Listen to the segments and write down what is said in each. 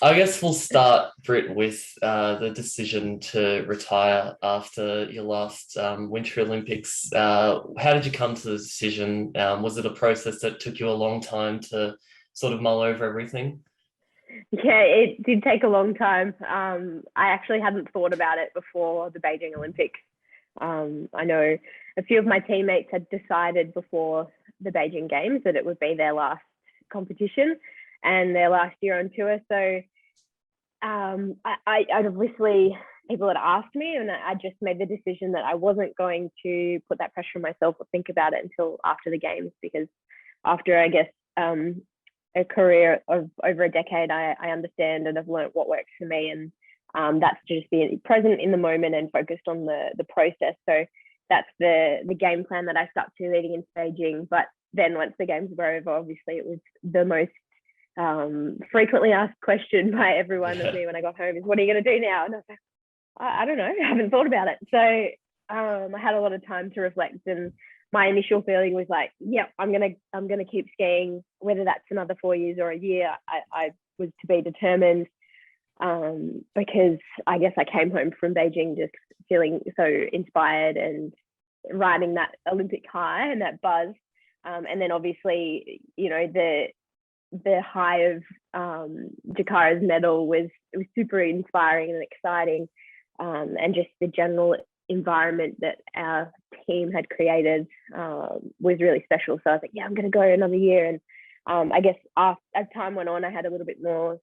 I guess we'll start, Britt, with the decision to retire after your last Winter Olympics. How did you come to the decision? Was it a process that took you a long time to sort of mull over everything? Yeah, it did take a long time. I actually hadn't thought about it before the Beijing Olympics. I know a few of my teammates had decided before the Beijing Games that it would be their last competition and their last year on tour. So I'd obviously, people had asked me, and I just made the decision that I wasn't going to put that pressure on myself or think about it until after the Games, because after, I guess, a career of over a decade, I understand and have learned what works for me, and that's to just be present in the moment and focused on the process. So that's the game plan that I stuck to leading into Beijing. But then once the Games were over, obviously it was the most frequently asked question by everyone of Yeah. me when I got home is, what are you going to do now? And I was like, I don't know, I haven't thought about it. So I had a lot of time to reflect, and my initial feeling was like, yeah, I'm gonna keep skiing, whether that's another 4 years or a year. I was to be determined, because I guess I came home from Beijing just feeling so inspired and riding that Olympic high and that buzz. And then obviously, the high of Jakara's medal was super inspiring and exciting, and just the general environment that our team had created was really special. So I was like, yeah, I'm going to go another year. And I guess as time went on, I had a little bit more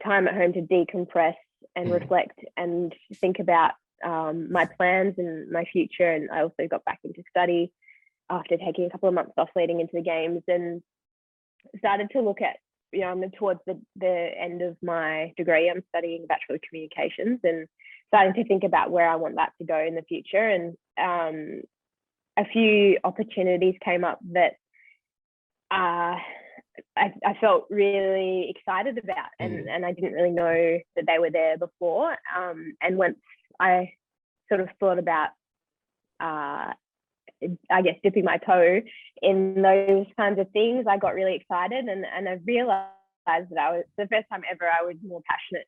time at home to decompress and Mm. reflect and think about my plans and my future. And I also got back into study after taking a couple of months off leading into the Games, and started to look at, I'm towards the end of my degree. I'm studying Bachelor of Communications, and starting to think about where I want that to go in the future. And a few opportunities came up that I felt really excited about, Mm. and I didn't really know that they were there before. And once I sort of thought about, I guess, dipping my toe in those kinds of things, I got really excited, and I realized that I was, the first time ever, I was more passionate,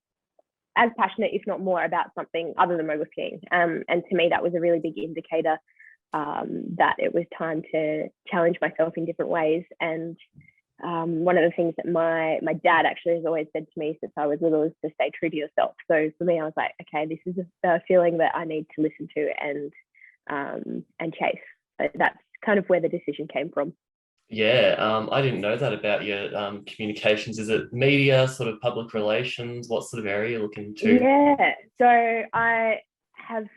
as passionate, if not more, about something other than mogul skiing. And to me, that was a really big indicator that it was time to challenge myself in different ways. And one of the things that my dad actually has always said to me since I was little is to stay true to yourself. So for me, I was like, okay, this is a feeling that I need to listen to and chase. So that's kind of where the decision came from. Yeah, I didn't know that about your communications. Is it media, sort of public relations? What sort of area you're looking to? Yeah, so I have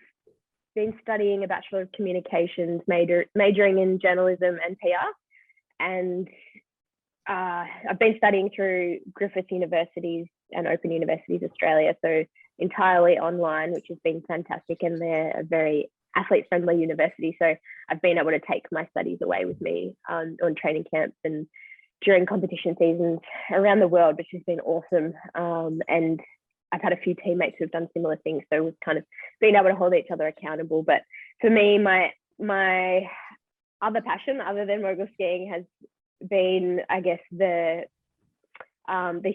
been studying a Bachelor of Communications, majoring in journalism and PR. And I've been studying through Griffith Universities and Open Universities Australia, so entirely online, which has been fantastic. And they're a very athlete-friendly university, so I've been able to take my studies away with me on training camps and during competition seasons around the world, which has been awesome. And I've had a few teammates who've done similar things, so we've kind of been able to hold each other accountable. But for me, my other passion, other than mogul skiing, has been, I guess, the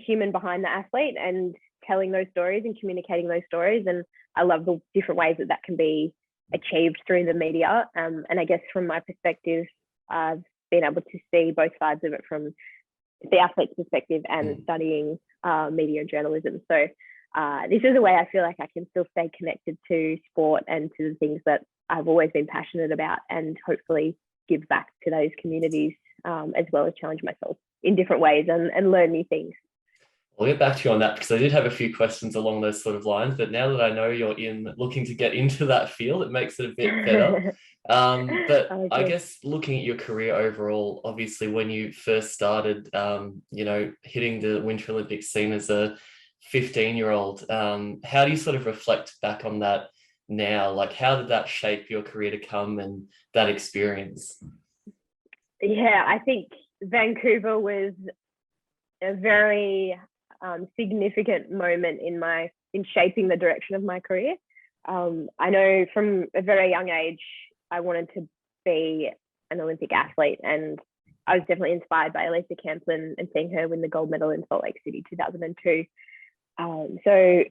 human behind the athlete and telling those stories and communicating those stories. And I love the different ways that can be achieved through the media. And I guess from my perspective, I've been able to see both sides of it, from the athlete's perspective and Mm. studying media and journalism. So this is a way I feel like I can still stay connected to sport and to the things that I've always been passionate about, and hopefully give back to those communities, as well as challenge myself in different ways and learn new things. I'll get back to you on that because I did have a few questions along those sort of lines. But now that I know you're looking to get into that field, it makes it a bit better. But I Okay. guess looking at your career overall, obviously when you first started, hitting the Winter Olympics scene as a 15-year-old, how do you sort of reflect back on that now? Like, how did that shape your career to come and that experience? Yeah, I think Vancouver was a very significant moment in shaping the direction of my career. I know from a very young age, I wanted to be an Olympic athlete, and I was definitely inspired by Elisa Camplin and seeing her win the gold medal in Salt Lake City 2002. So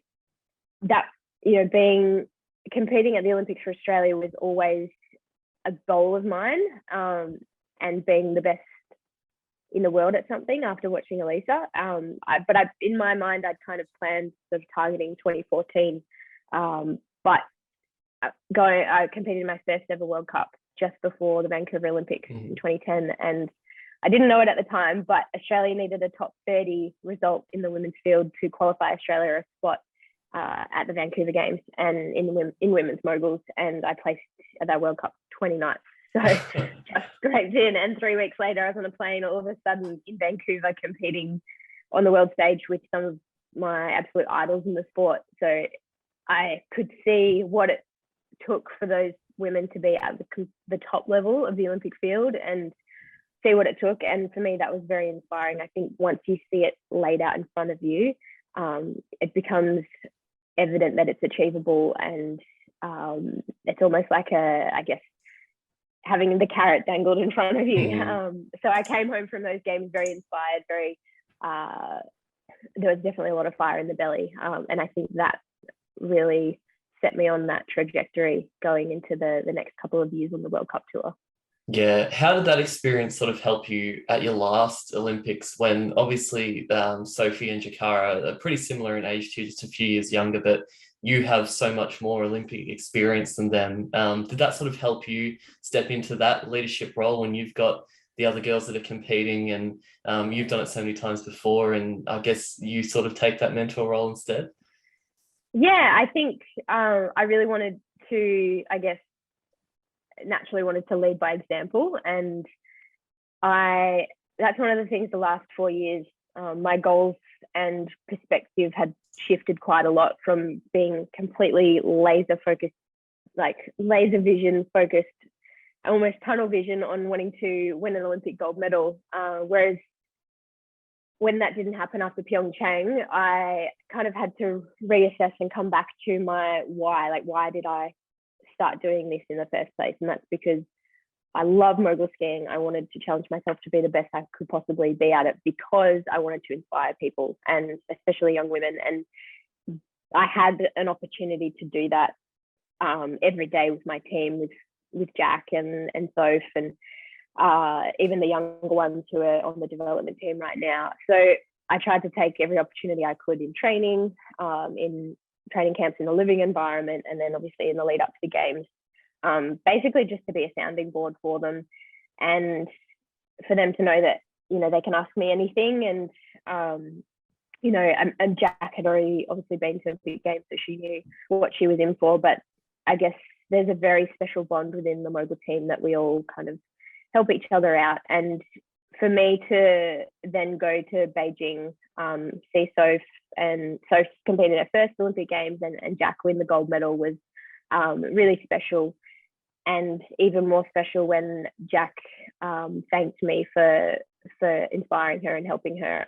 that, being competing at the Olympics for Australia was always a goal of mine, and being the best in the world at something after watching Elisa. In my mind, I'd kind of planned sort of targeting 2014, but I competed in my first ever World Cup just before the Vancouver Olympics in 2010, and I didn't know it at the time, but Australia needed a top 30 result in the women's field to qualify Australia a spot at the Vancouver Games and in women's moguls, and I placed at that World Cup 29th. So just scraped in, and 3 weeks later I was on a plane all of a sudden in Vancouver competing on the world stage with some of my absolute idols in the sport. So I could see what it took for those women to be at the top level of the Olympic field and see what it took. And for me, that was very inspiring. I think once you see it laid out in front of you, it becomes evident that it's achievable, and it's almost like having the carrot dangled in front of you. So I came home from those games very inspired, there was definitely a lot of fire in the belly. And I think that really set me on that trajectory going into the next couple of years on the World Cup tour. Yeah. How did that experience sort of help you at your last Olympics, when obviously Sophie and Jakara are pretty similar in age to you, just a few years younger, but you have so much more Olympic experience than them. Did that sort of help you step into that leadership role when you've got the other girls that are competing, and you've done it so many times before, and I guess you sort of take that mentor role instead? Yeah, I think I really wanted to, naturally wanted to lead by example, and that's one of the things the last 4 years, my goals and perspective had shifted quite a lot from being completely laser focused, like laser vision focused, almost tunnel vision on wanting to win an Olympic gold medal. Whereas when that didn't happen after Pyeongchang, I kind of had to reassess and come back to my why. Like, why did I start doing this in the first place? And that's because I love mogul skiing. I wanted to challenge myself to be the best I could possibly be at it, because I wanted to inspire people, and especially young women. And I had an opportunity to do that every day with my team, with Jack and Soph, and even the younger ones who are on the development team right now. So I tried to take every opportunity I could in training, in training camps, in the living environment, and then obviously in the lead up to the games, basically just to be a sounding board for them, and for them to know that, they can ask me anything. And and Jack had already obviously been to a big game, so she knew what she was in for. But I guess there's a very special bond within the mogul team that we all kind of help each other out. And for me to then go to Beijing, see Soph compete in her first Olympic Games, and Jack win the gold medal was really special. And even more special when Jack thanked me for inspiring her and helping her.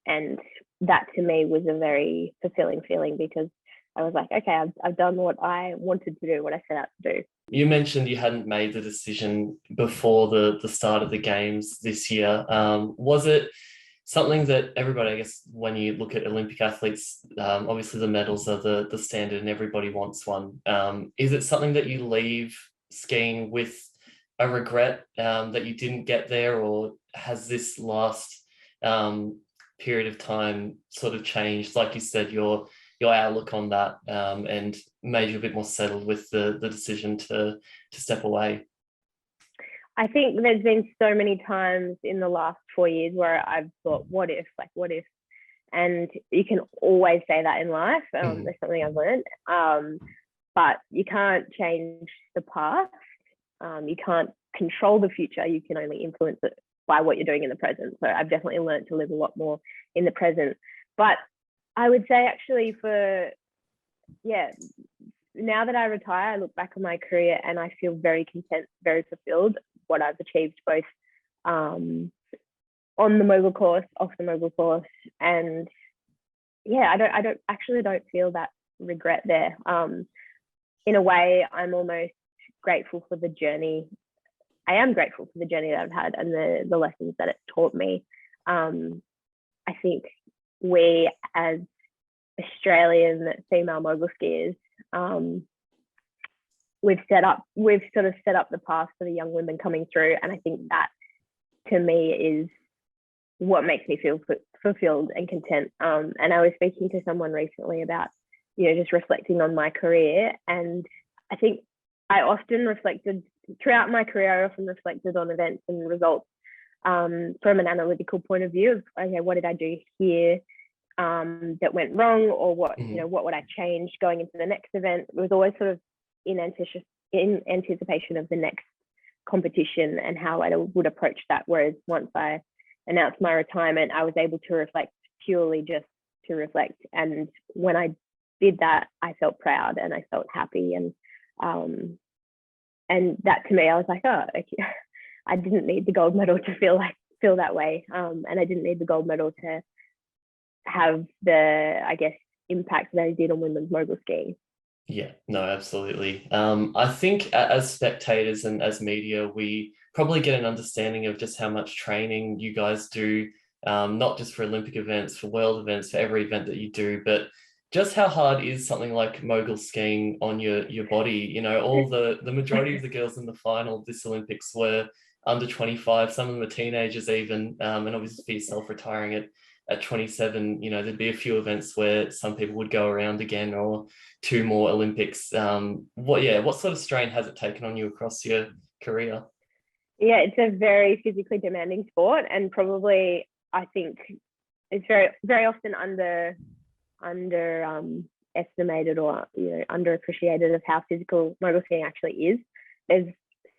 And that to me was a very fulfilling feeling, because I was like, okay, I've done what I wanted to do, what I set out to do. You mentioned you hadn't made the decision before the start of the games this year. Was it something that everybody, I guess, when you look at Olympic athletes, obviously the medals are the standard and everybody wants one. Is it something that you leave skiing with a regret that you didn't get there, or has this last period of time sort of changed, like you said, your outlook on that, and made you a bit more settled with the decision to step away? I think there's been so many times in the last 4 years where I've thought, what if? And you can always say that in life. There's something I've learned. But you can't change the past. You can't control the future. You can only influence it by what you're doing in the present. So I've definitely learned to live a lot more in the present. But I would say actually now that I retire, I look back on my career and I feel very content, very fulfilled what I've achieved, both on the mogul course, off the mogul course. And yeah, I don't feel that regret there. In a way, I'm almost grateful for the journey. I am grateful for the journey that I've had and the lessons that it's taught me. I think we as Australian female mogul skiers. We've sort of set up the path for the young women coming through, and I think that to me is what makes me feel fulfilled and content. And I was speaking to someone recently about, just reflecting on my career, and I think I often reflected throughout my career. I often reflected on events and results from an analytical point of view of, okay, what did I do here that went wrong, or what what would I change going into the next event? It was always sort of in anticipation of the next competition and how I would approach that. Whereas once I announced my retirement, I was able to reflect purely just to reflect. And when I did that, I felt proud and I felt happy. And that to me, I was like, oh, okay. I didn't need the gold medal to feel that way. And I didn't need the gold medal to have the, I guess, impact that I did on women's mogul skiing. Yeah, no, absolutely. I think as spectators and as media, we probably get an understanding of just how much training you guys do, not just for Olympic events, for world events, for every event that you do, but just how hard is something like mogul skiing on your body? All the majority of the girls in the final this Olympics were under 25. Some of them are teenagers even, and obviously for yourself retiring at 27, there'd be a few events where some people would go around again, or two more Olympics. What sort of strain has it taken on you across your career? Yeah, it's a very physically demanding sport, and probably I think it's very, very often underestimated or underappreciated of how physical mogul skiing actually is. There's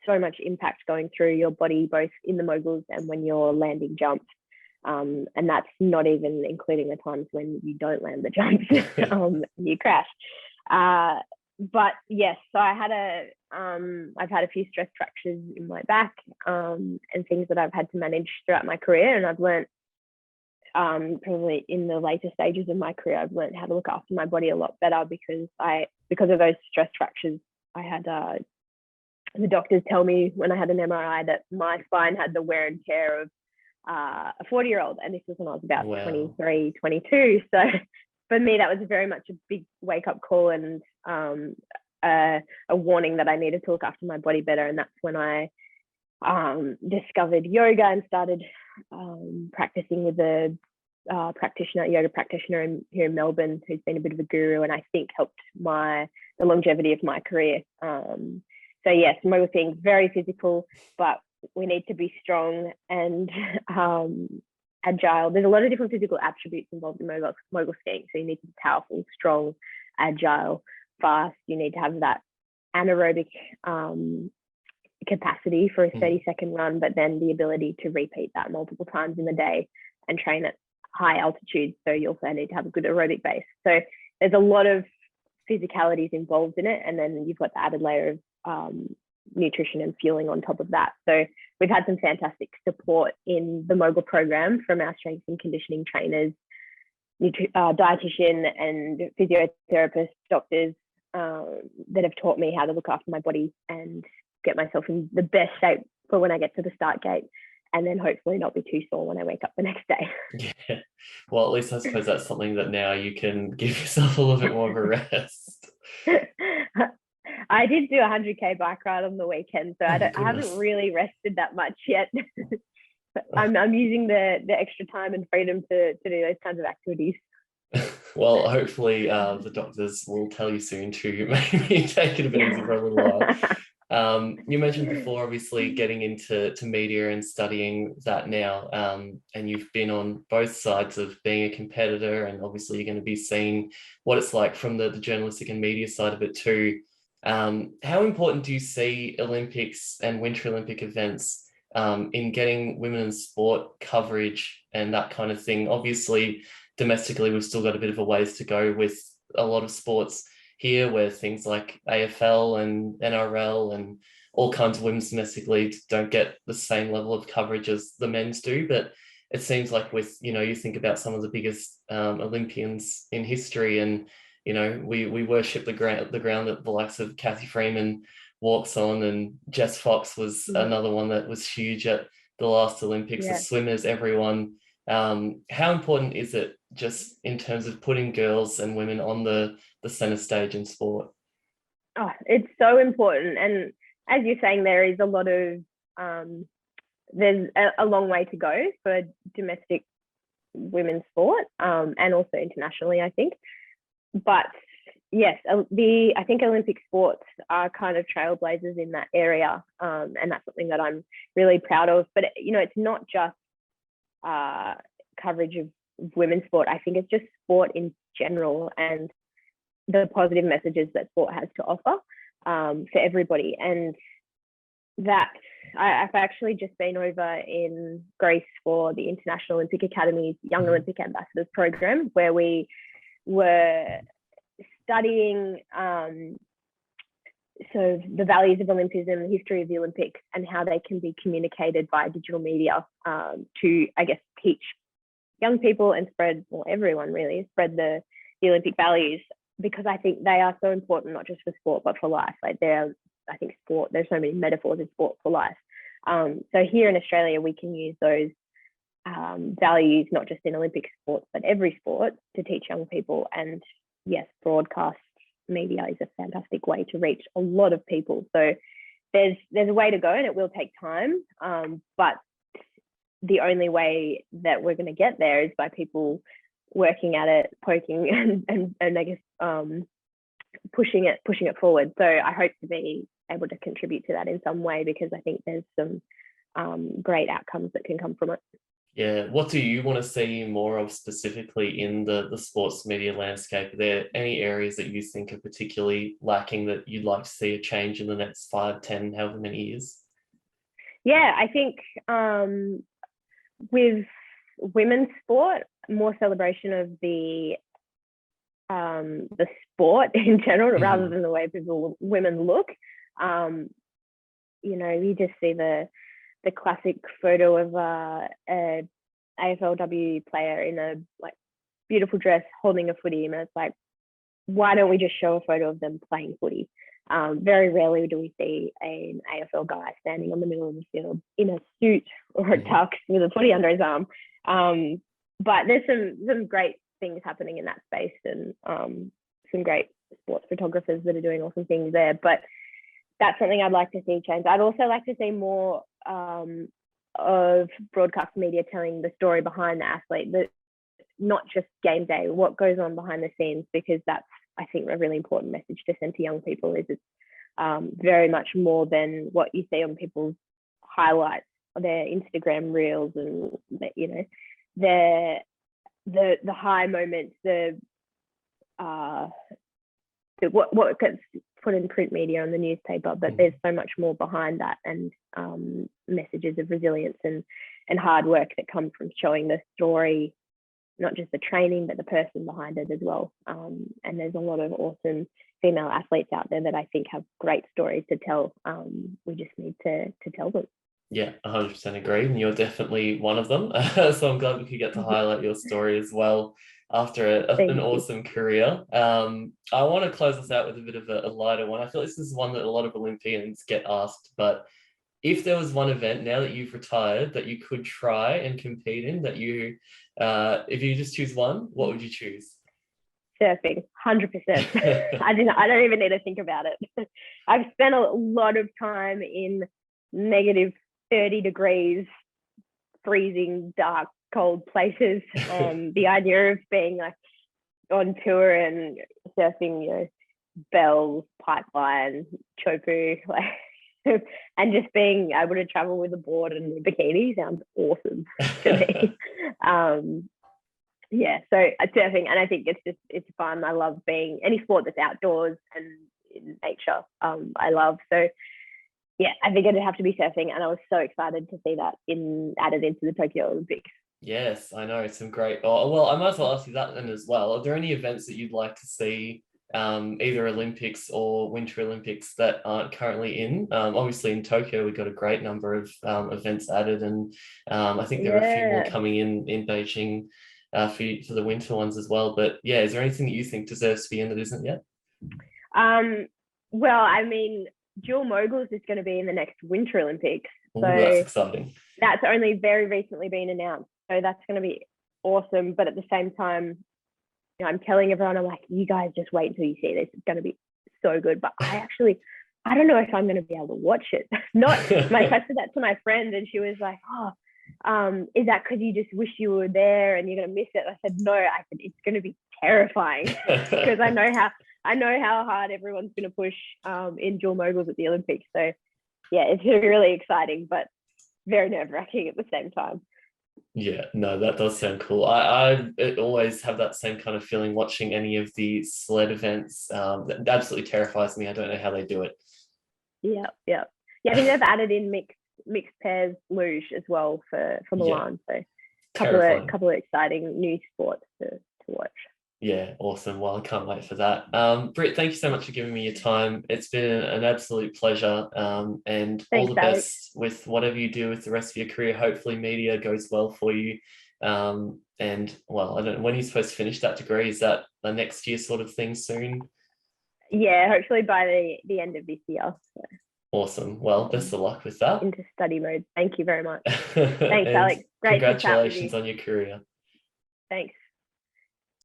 so much impact going through your body, both in the moguls and when you're landing jumps. And that's not even including the times when you don't land the jumps, you crash. But yes, so I've had a few stress fractures in my back, and things that I've had to manage throughout my career. And I've learned, probably in the later stages of my career, I've learned how to look after my body a lot better because of those stress fractures. I had the doctors tell me when I had an MRI that my spine had the wear and tear of a 40-year-old, and this was when I was about 23, 22. So for me, that was very much a big wake-up call and a warning that I needed to look after my body better. And that's when I discovered yoga and started practicing with a yoga practitioner here in Melbourne, who's been a bit of a guru, and I think helped the longevity of my career. So yes, mogul skiing, very physical, but we need to be strong and agile. There's a lot of different physical attributes involved in mogul skiing. So you need to be powerful, strong, agile, fast. You need to have that anaerobic capacity for a 30-second run, but then the ability to repeat that multiple times in the day and train at high altitudes. So you also need to have a good aerobic base. So there's a lot of physicalities involved in it. And then you've got the added layer of nutrition and fueling on top of that. So we've had some fantastic support in the mogul program from our strength and conditioning trainers, dietitian and physiotherapist doctors that have taught me how to look after my body and get myself in the best shape for when I get to the start gate, and then hopefully not be too sore when I wake up the next day. Yeah. Well, at least I suppose that's something that now you can give yourself a little bit more of a rest. I did do a 100K bike ride on the weekend, so I haven't really rested that much yet. I'm using the extra time and freedom to do those kinds of activities. Well, hopefully the doctors will tell you soon to maybe take it a bit easy for a little while. You mentioned before, obviously, getting into media and studying that now, and you've been on both sides of being a competitor, and obviously you're going to be seeing what it's like from the journalistic and media side of it too. How important do you see Olympics and Winter Olympic events in getting women in sport coverage and that kind of thing? Obviously, domestically, we've still got a bit of a ways to go with a lot of sports here, where things like AFL and NRL and all kinds of women's domestic leagues don't get the same level of coverage as the men's do. But it seems like with, you think about some of the biggest Olympians in history, and we worship the ground that the likes of Kathy Freeman walks on, and Jess Fox was another one that was huge at the last Olympics. The swimmers, everyone How important is it just in terms of putting girls and women on the center stage in sport? Oh, it's so important. And as you're saying, there is a lot of, there's a long way to go for domestic women's sport, and also internationally, I think. But yes, I think Olympic sports are kind of trailblazers in that area, and that's something that I'm really proud of. But it's not just coverage of women's sport. I think it's just sport in general and the positive messages that sport has to offer, for everybody. And that I've actually just been over in Greece for the International Olympic Academy's Young Olympic Ambassadors program, where we were studying so the values of Olympism, the history of the Olympics, and how they can be communicated via digital media, to, I guess, teach young people and spread, well, everyone really, spread the Olympic values, because I think they are so important, not just for sport, but for life. Like I think sport, there's so many metaphors in sport for life. So here in Australia, we can use those values, not just in Olympic sports, but every sport, to teach young people. And yes, broadcast media is a fantastic way to reach a lot of people. So there's a way to go, and it will take time. But the only way that we're going to get there is by people working at it, poking and I guess pushing it forward. So I hope to be able to contribute to that in some way, because I think there's some great outcomes that can come from it. Yeah. What do you want to see more of specifically in the sports media landscape? Are there any areas that you think are particularly lacking that you'd like to see a change in the next 5, 10, however many years? Yeah, I think with women's sport, more celebration of the sport in general, rather than the way women look. You just see the classic photo of a AFLW player in a beautiful dress holding a footy, and it's like, why don't we just show a photo of them playing footy? Very rarely do we see an AFL guy standing on the middle of the field in a suit or a tux with a footy under his arm. But there's some great things happening in that space, and some great sports photographers that are doing awesome things there. But that's something I'd like to see change. I'd also like to see more of broadcast media telling the story behind the athlete, that not just game day, what goes on behind the scenes, because that's, I think, a really important message to send to young people. Is it's very much more than what you see on people's highlights, their Instagram reels, and the high moments, what gets put in print media and the newspaper, but there's so much more behind that, and messages of resilience and hard work that come from showing the story, not just the training, but the person behind it as well. And there's a lot of awesome female athletes out there that I think have great stories to tell. We just need to tell them. Yeah, 100% agree. And you're definitely one of them. So I'm glad we could get to highlight your story as well after an awesome career. I want to close this out with a bit of a lighter one. I feel this is one that a lot of Olympians get asked, but if there was one event now that you've retired that you could try and compete in, that you, if you just choose one, what would you choose? Surfing, 100%. I don't even need to think about it. I've spent a lot of time in negative 30 degrees, freezing, dark, cold places. The idea of being on tour and surfing, Bells, Pipeline, Chopu, and just being able to travel with a board and a bikini sounds awesome to me. So surfing, and I think it's fun. I love being any sport that's outdoors and in nature. I love. So yeah, I think it'd have to be surfing, and I was so excited to see that added into the Tokyo Olympics. Yes, I know, some great. Oh, well, I might as well ask you that then as well. Are there any events that you'd like to see, either Olympics or Winter Olympics, that aren't currently in? Obviously in Tokyo, we got a great number of events added, and I think there are a few more coming in Beijing for the winter ones as well. But yeah, is there anything that you think deserves to be in that isn't yet? Well, I mean, dual moguls is going to be in the next Winter Olympics. So that's exciting. That's only very recently been announced. So that's going to be awesome. But at the same time, you know, I'm telling everyone, I'm like, you guys just wait until you see this. It's going to be so good. But I don't know if I'm going to be able to watch it. Not like I said that to my friend, and she was like, oh, is that because you just wish you were there and you're going to miss it? I said, no, I said, it's going to be terrifying because I know how hard everyone's going to push in dual moguls at the Olympics. So yeah, it's really exciting, but very nerve-wracking at the same time. Yeah, no, that does sound cool. I always have that same kind of feeling watching any of the sled events. That absolutely terrifies me. I don't know how they do it. Yeah. I think they've added in mixed pairs luge as well for Milan. So couple of exciting new sports to watch. Yeah, awesome. Well, I can't wait for that. Britt, thank you so much for giving me your time. It's been an absolute pleasure. And Thanks, all the Alex. best with whatever you do with the rest of your career. Hopefully media goes well for you. And well, I don't know, when you're supposed to finish that degree, is that the next year sort of thing soon? Yeah, hopefully by the end of this year. So. Awesome. Well, best of luck with that. Into study mode. Thank you very much. Thanks, Alex. Great to chat with you. Congratulations on your career. Thanks.